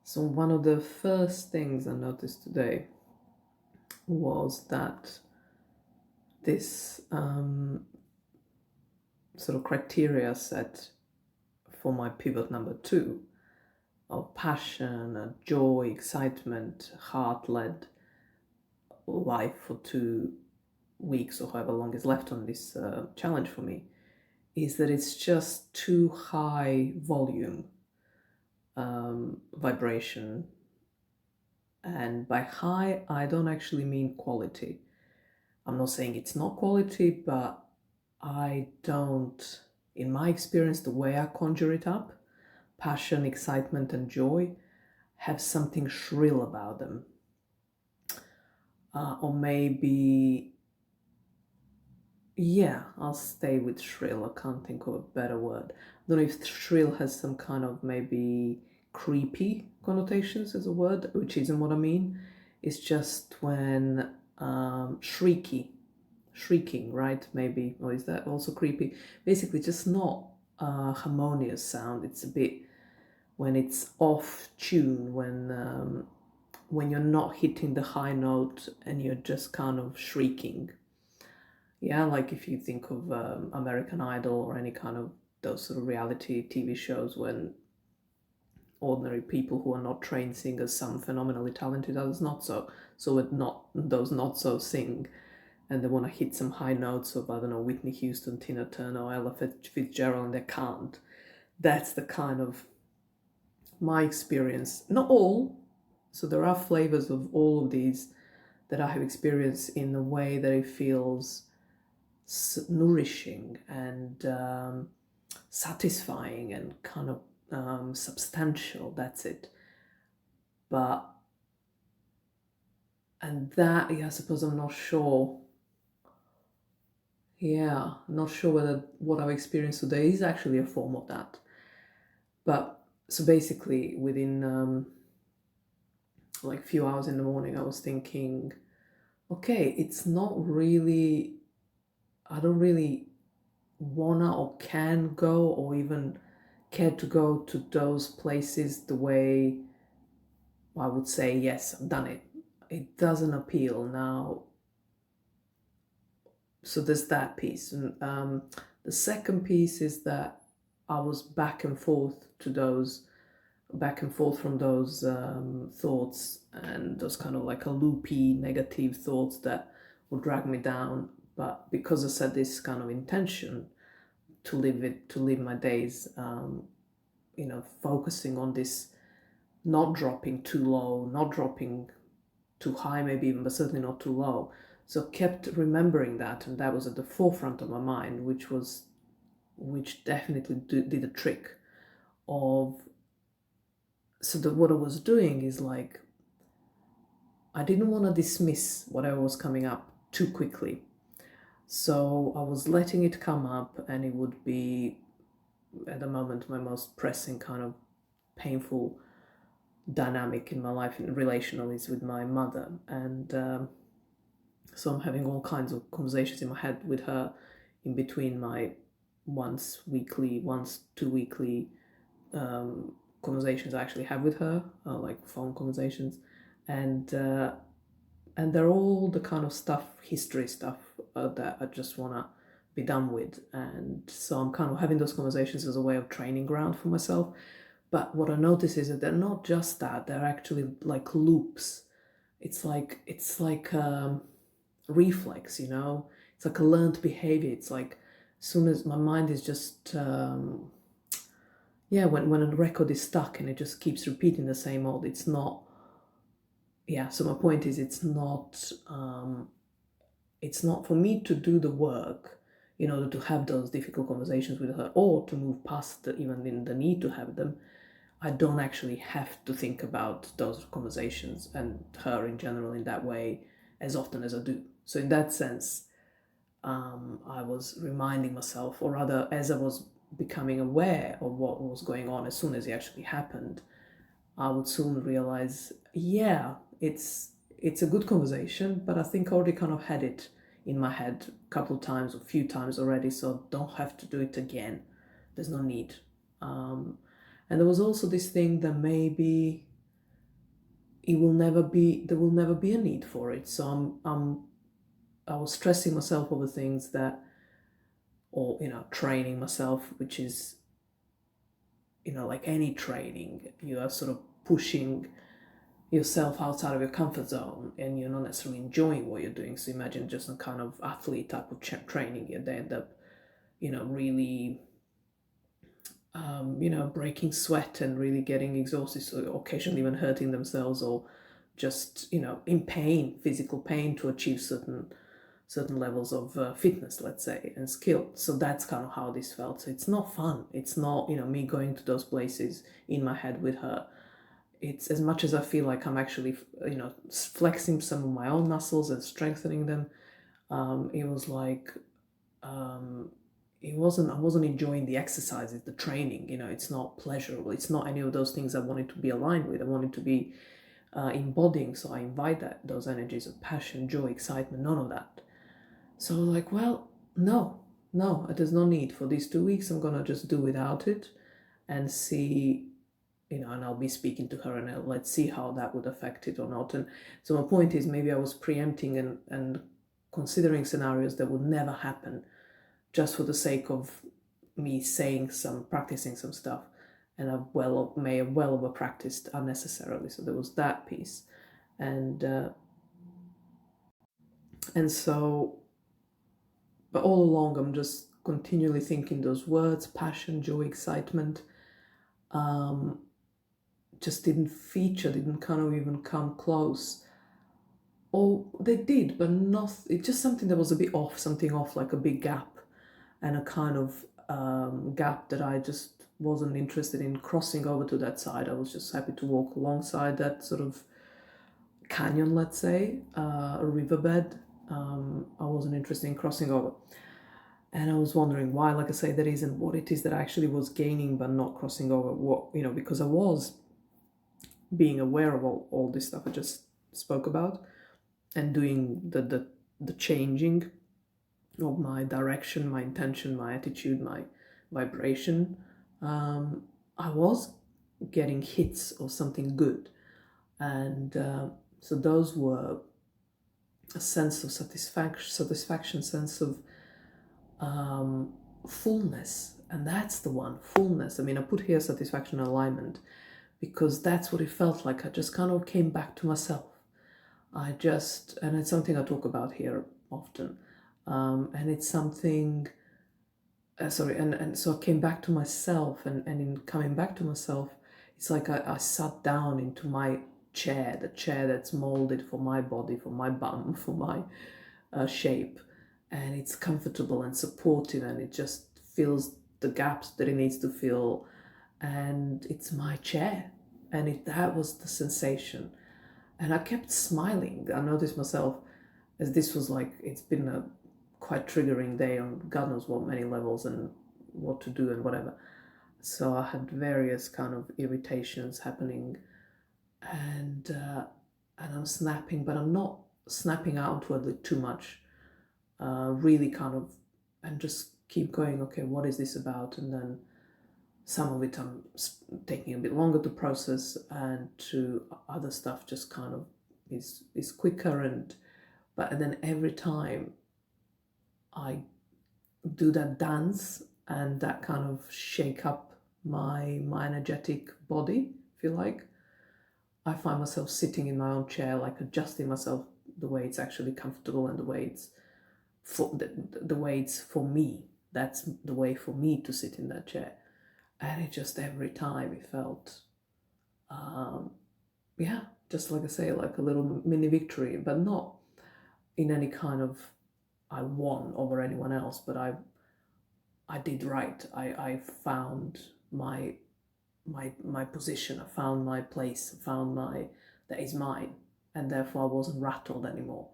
So one of the first things I noticed today was that this sort of criteria set for my pivot number 2 of passion, joy, excitement, heart-led life for 2 weeks or however long is left on this challenge for me, is that it's just too high volume vibration. And by high, I don't actually mean quality. I'm not saying it's not quality, but I don't, in my experience, the way I conjure it up, passion, excitement, and joy have something shrill about them. Or maybe, yeah, I'll stay with shrill. I can't think of a better word. I don't know if shrill has some kind of maybe creepy connotations as a word, which isn't what I mean. It's just when shrieking, right? Maybe, or is that also creepy? Basically, just not a harmonious sound. It's a bit when it's off tune, when you're not hitting the high note and you're just kind of shrieking. Yeah, like if you think of American Idol or any kind of those sort of reality TV shows when ordinary people who are not trained singers, some phenomenally talented, others not so. So with not those not so sing, and they want to hit some high notes of, I don't know, Whitney Houston, Tina Turner, or Ella Fitzgerald, and they can't. That's the kind of my experience. Not all. So there are flavors of all of these that I have experienced in a way that it feels nourishing and satisfying and kind of substantial. That's it. But, and that, yeah, I suppose I'm not sure. Yeah, I'm not sure whether what I've experienced today is actually a form of that. But so basically, within like few hours in the morning, I was thinking, okay, it's not really, I don't really wanna or can go or even care to go to those places the way I would say, yes, I've done it. It doesn't appeal now. So there's that piece. And the second piece is that I was back and forth from those thoughts and those kind of like a loopy negative thoughts that would drag me down. But because I set this kind of intention to live my days, focusing on this, not dropping too low, not dropping too high, maybe even, but certainly not too low. So kept remembering that, and that was at the forefront of my mind, which definitely did a trick of. So that what I was doing is like, I didn't want to dismiss whatever was coming up too quickly. So I was letting it come up, and it would be at the moment my most pressing kind of painful dynamic in my life in relational is with my mother. And so I'm having all kinds of conversations in my head with her in between my once 2 weekly conversations I actually have with her, like phone conversations, and they're all the kind of history stuff that I just wanna be done with. And so I'm kind of having those conversations as a way of training ground for myself. But what I notice is that they're not just that; they're actually like loops. It's like reflex, It's like a learned behavior. It's like as soon as my mind is just yeah, when a record is stuck and it just keeps repeating the same old. It's not. Yeah. So my point is, it's not for me to do the work in order to have those difficult conversations with her or to move past even in the need to have them. I don't actually have to think about those conversations and her in general in that way as often as I do. So in that sense, I was reminding myself, or rather, as I was becoming aware of what was going on, as soon as it actually happened, I would soon realize, yeah, it's a good conversation, but I think I already kind of had it in my head a couple of times, or a few times already, so don't have to do it again. There's no need. And there was also this thing that maybe there will never be a need for it. So I was stressing myself over things that, or training myself, which is, like any training, you are sort of pushing yourself outside of your comfort zone, and you're not necessarily enjoying what you're doing. So imagine just a kind of athlete type of training, they end up, really, breaking sweat and really getting exhausted, so occasionally even hurting themselves, or just, in pain, physical pain, to achieve certain levels of fitness, let's say, and skill. So that's kind of how this felt. So it's not fun. It's not, me going to those places in my head with her. It's, as much as I feel like I'm actually, flexing some of my own muscles and strengthening them, it was like, I wasn't enjoying the exercises, the training. It's not pleasurable. It's not any of those things I wanted to be aligned with. I wanted to be embodying. So I invite those energies of passion, joy, excitement, none of that. So like, well, no, there's no need for these 2 weeks. I'm gonna just do without it and see, and I'll be speaking to her, and let's see how that would affect it or not. And so my point is, maybe I was preempting and considering scenarios that would never happen, just for the sake of me practicing some stuff, and I may have over practiced unnecessarily. So there was that piece, and so, but all along I'm just continually thinking those words: passion, joy, excitement. Just didn't kind of even come close. Or they did, but not. It's just something that was a bit off, something off, like a big gap, and a kind of gap that I just wasn't interested in crossing over to that side. I was just happy to walk alongside that sort of canyon, let's say, a riverbed. I wasn't interested in crossing over. And I was wondering why, like I say, that isn't what it is that I actually was gaining but not crossing over. Because I was being aware of all this stuff I just spoke about, and doing the changing of my direction, my intention, my attitude, my vibration. I was getting hits of something good, and so those were a sense of satisfaction, sense of fullness, and that's the one, fullness. I mean, I put here satisfaction, alignment, because that's what it felt like. I just kind of came back to myself. And it's something I talk about here often, and it's something. And so I came back to myself, and in coming back to myself, it's like I sat down into my chair, the chair that's molded for my body, for my bum, for my shape, and it's comfortable and supportive, and it just fills the gaps that it needs to fill, and it's my chair, and that was the sensation, and I kept smiling. I noticed myself, as this was like, it's been a quite triggering day on God knows what many levels, and what to do and whatever. So I had various kind of irritations happening, and I'm snapping, but I'm not snapping outwardly too much. Really kind of, and just keep going. Okay, what is this about? And then some of it I'm taking a bit longer to process, and to other stuff just kind of is quicker. And then every time I do that dance and that kind of shake up my energetic body, if you like, I find myself sitting in my own chair, like adjusting myself the way it's actually comfortable, and the way it's the way it's for me. That's the way for me to sit in that chair. And it just, every time it felt, yeah, just like I say, like a little mini victory, but not in any kind of I won over anyone else, but I did right. I found my position. I found my place. I found that is mine, and therefore I wasn't rattled anymore.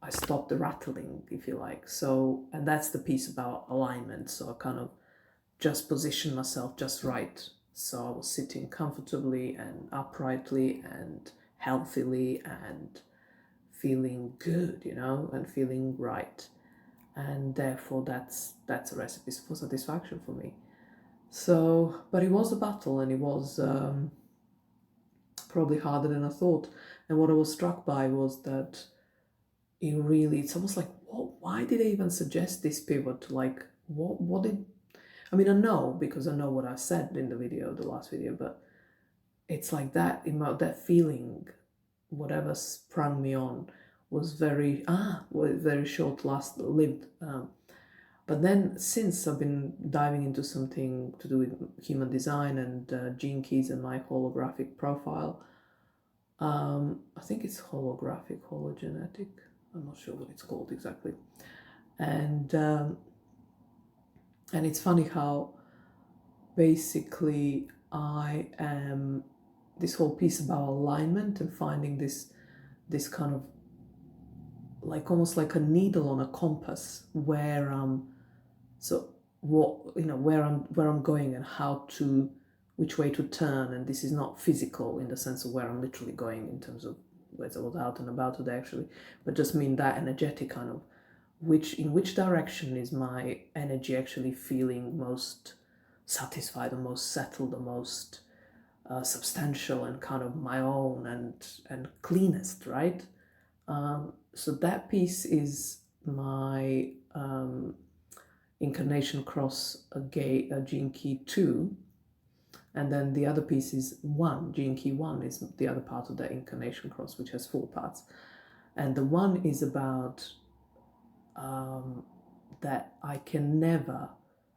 I stopped the rattling, if you like. So, and that's the piece about alignment. So I kind of just positioned myself just right. So I was sitting comfortably and uprightly and healthily and feeling good, and feeling right. And therefore that's a recipe for satisfaction for me. So, but it was a battle, and it was probably harder than I thought. And what I was struck by was that it's almost like, why did they even suggest this pivot? Like, what did, I mean, I know because I know what I said in the video, the last video, but it's like that, that feeling, whatever sprung me on was very short last lived. But then since I've been diving into something to do with human design and gene keys and my holographic profile, I think it's holographic, hologenetic. I'm not sure what it's called exactly. And it's funny how basically I am this whole piece about alignment and finding this kind of like almost like a needle on a compass where where I'm going and how to which way to turn. And this is not physical in the sense of where I'm literally going in terms of where I was out and about today actually, but just mean that energetic kind of which direction is my energy actually feeling most satisfied, the most settled, the most substantial and kind of my own and cleanest, right? So that piece is my incarnation cross a gene key 2, and then the other piece is 1. Gene key 1 is the other part of that incarnation cross, which has 4 parts, and the 1 is about that I can never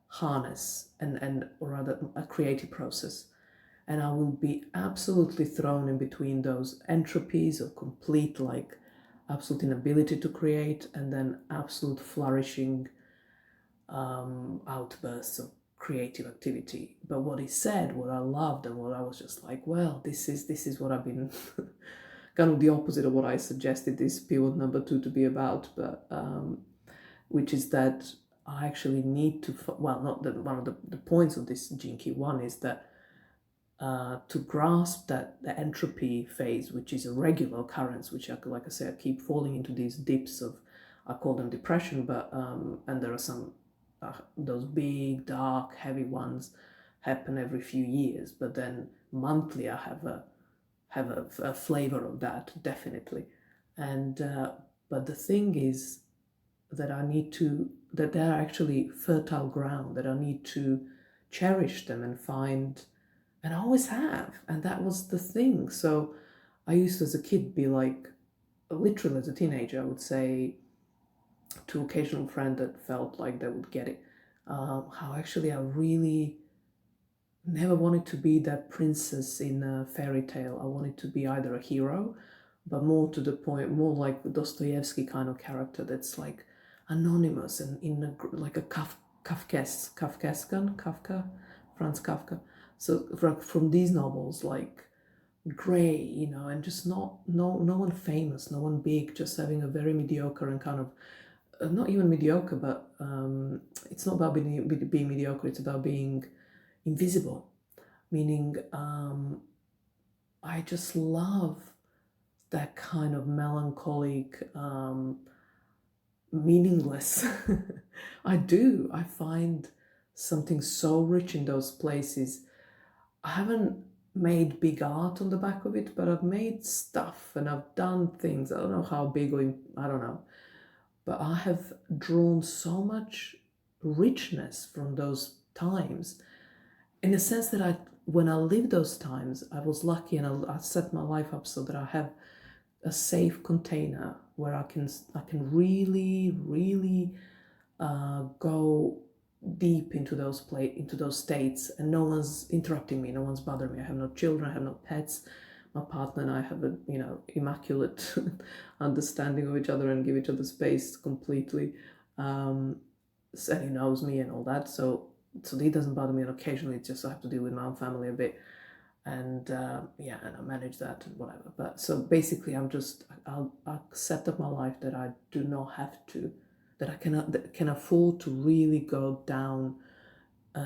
harness or rather a creative process, and I will be absolutely thrown in between those entropies of complete like absolute inability to create and then absolute flourishing outbursts of creative activity. But what he said, what I loved, and what I was just like, well, this is what I've been kind of the opposite of what I suggested this pivot number 2 to be about, but which is that I actually need to, well, not that one of the points of this gene key 1 is that to grasp that the entropy phase, which is a regular occurrence, which like I say, I keep falling into these dips of, I call them depression, but and there are some those big, dark, heavy ones happen every few years, but then monthly I have a flavor of that definitely, and but the thing is that that they're actually fertile ground, that I need to cherish them and find, and I always have, and that was the thing. So I used to, as a kid, be like, literally as a teenager, I would say to occasional friend that felt like they would get it, how actually I really never wanted to be that princess in a fairy tale. I wanted to be either a hero, but more to the point, more like the Dostoevsky kind of character that's like anonymous and in like a Kafka, Franz Kafka. So from these novels, like gray, and just no one famous, no one big, just having a very mediocre and kind of not even mediocre, but it's not about being mediocre. It's about being invisible, meaning I just love that kind of melancholic, meaningless. I do. I find something so rich in those places. I haven't made big art on the back of it, but I've made stuff and I've done things. I don't know how big or I don't know. But I have drawn so much richness from those times, in the sense that when I lived those times, I was lucky and I set my life up so that I have a safe container where I can really, really go deep into those states, and no one's interrupting me, no one's bothering me. I have no children, I have no pets. My partner and I have a immaculate understanding of each other and give each other space completely. And he knows me and all that, so he doesn't bother me. And occasionally, it's just I have to deal with my own family a bit, and and I manage that and whatever. But so basically, I'll set up my life that I do not have to, that I can afford to really go down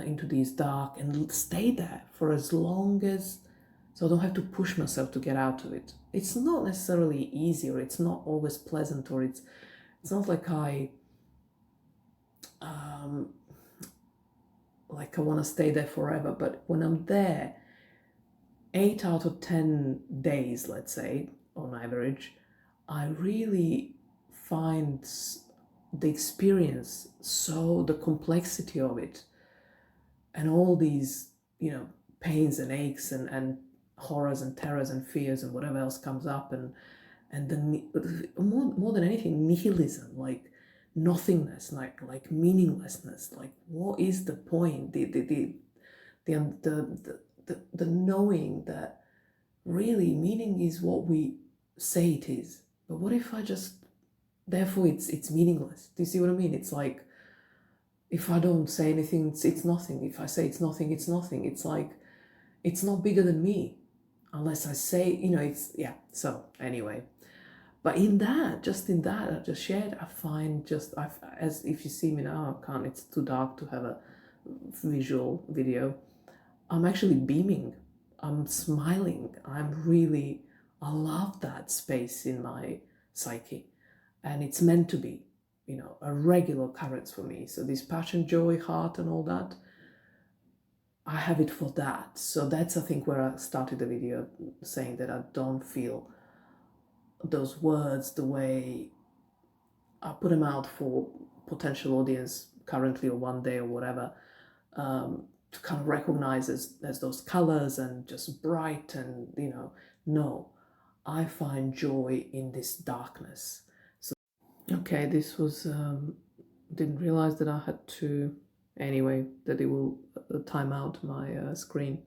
into these dark and stay there for as long as, so I don't have to push myself to get out of it. It's not necessarily easy, or it's not always pleasant, or it's not like I want to stay there forever. But when I'm there, 8 out of 10 days, let's say, on average, I really find the experience, so the complexity of it, and all these, pains and aches and horrors and terrors and fears and whatever else comes up, and more than anything, nihilism, like nothingness, like meaninglessness, like what is the point, the knowing that really meaning is what we say it is. But what if I just, therefore it's meaningless? Do you see what I mean? It's like, if I don't say anything, it's nothing. If I say it's nothing, it's nothing. It's like, it's not bigger than me unless I say, it's, yeah. So anyway, but just in that I just shared, I find as if you see me now, I can't, it's too dark to have a visual video. I'm actually beaming. I'm smiling. I love that space in my psyche. And it's meant to be, a regular occurrence for me. So this passion, joy, heart, and all that, I have it for that. So that's, I think, where I started the video, saying that I don't feel those words the way I put them out for potential audience currently, or one day or whatever, to kind of recognize as those colors and just bright and, no, I find joy in this darkness. So, okay, this was, didn't realize that I had to, anyway, that it will time out my screen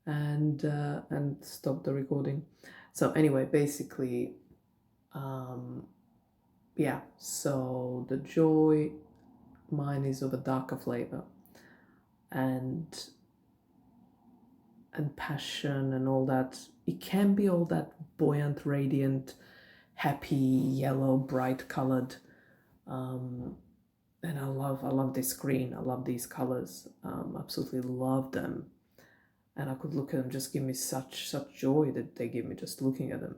and stop the recording. So anyway, basically, yeah, so the joy, mine is of a darker flavor, and passion and all that. It can be all that buoyant, radiant, happy, yellow, bright colored, and I love this green. I love these colors. Absolutely love them, and I could look at them, just give me such joy that they give me just looking at them.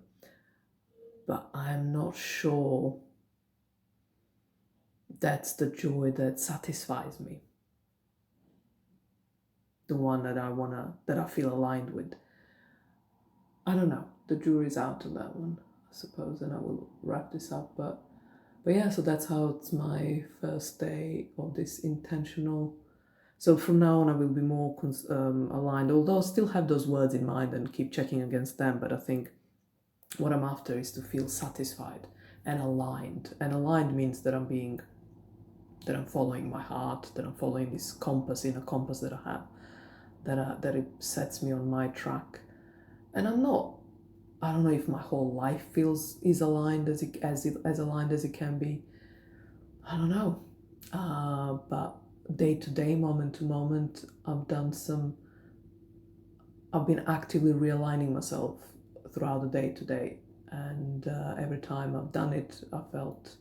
But I'm not sure that's the joy that satisfies me, the one that I feel aligned with. I don't know. The jury's out on that one, I suppose, and I will wrap this up. But yeah, so that's how it's my first day of this intentional. So from now on, I will be more aligned, although I'll still have those words in mind and keep checking against them. But I think what I'm after is to feel satisfied and aligned. And aligned means that I'm following my heart, that I'm following this inner compass that I have, that it sets me on my track. And I don't know if my whole life is aligned as aligned as it can be. I don't know. But day to day, moment to moment, I've been actively realigning myself throughout the day to day. And every time I've done it, I felt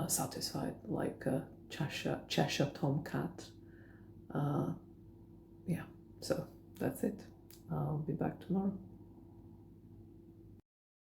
satisfied, like a Cheshire Tomcat. Yeah, so that's it. I'll be back tomorrow.